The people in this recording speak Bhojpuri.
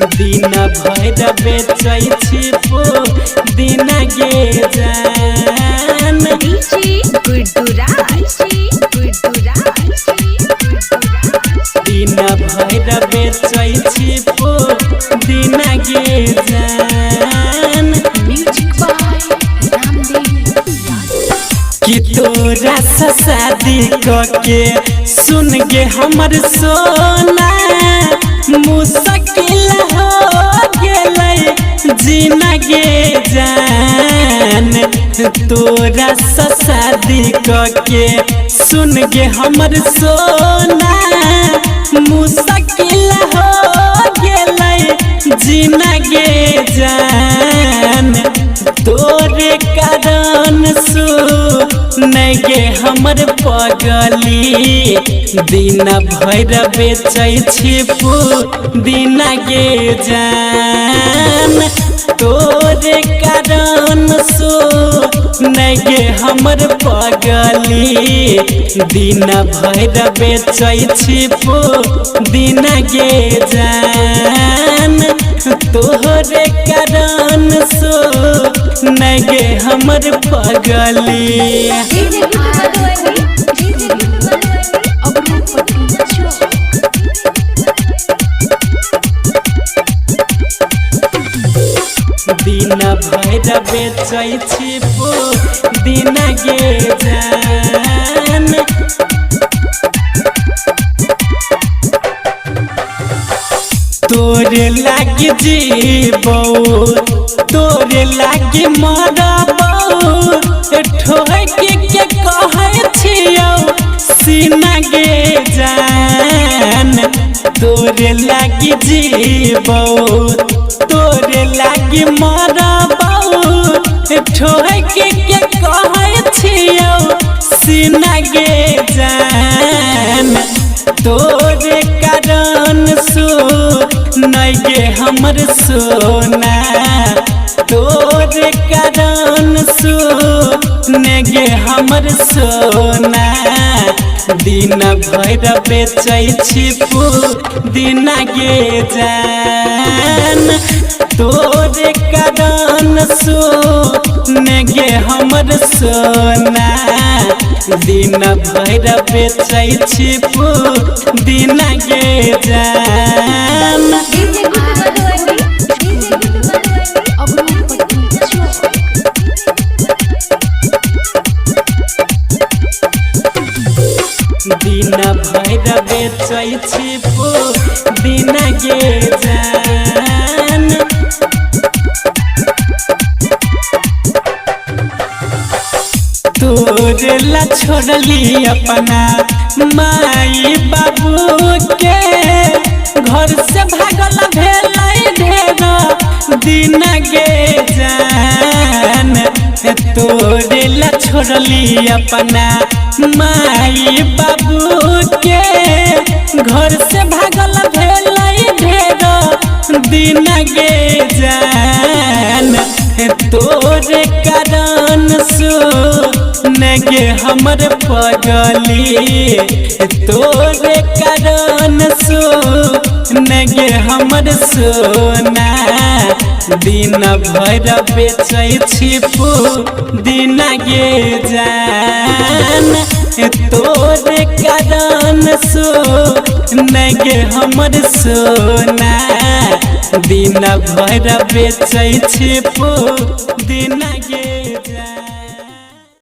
दिन भर बेचै छी दिन गे जान। दिन भर बेचै छी दिन गे जान। कि तोरा से शादी करके सुन गे हमर सोना मुश्किल हो गेलै जीना गे जान। तोरा से शादी करके सुन गे हमर सोना मुश्किल हो गेलै जीना गे जान। तोरे कारण नहीं गे हमर पगली दिन भर बेचै छी दिन गे जान। तोरे कारण नहीं गे हमर पगली दिन भर बेचै छी दिन गे जान। तोहरे कारण नहीं गे हमर पगली। दिन भर बेचै छी दिन गे जान। तोरे लागी जीबौ तोरे लागी मरबौ ठोक के कहै छियौ सीना गे जान। तोरे लागी जीबौ तोरे लागी मरबौ ठोक के कहै छियौ सीना गे जान। तोरे कारण नहीं गे हमर सोना तोरे कारण नहीं गे हमर सोना दिन भर बेचै छी दिन गे जान। तोरे कारण नहीं गे हमर सोना दिन भर बेचै छी दिन गे जान। दिन भर बेचै छी दिन गे जान। तोरे ला छोड़ली अपना माई बाबू के घर से भागल भेलै ढेर दिन गे जान। तोरे ला छोड़ली अपना माई बाबू के घर से भागल भेलै ढेर दिन गे जान। तोरे कारण नहीं गे हमर पगली तोरे कारण नहीं गे हमर सोना दिन भर बेचै छी दिन गे जान। तोरे कारण नहीं गे हमर सोना दिन भर बेचै छी दिन गे जान।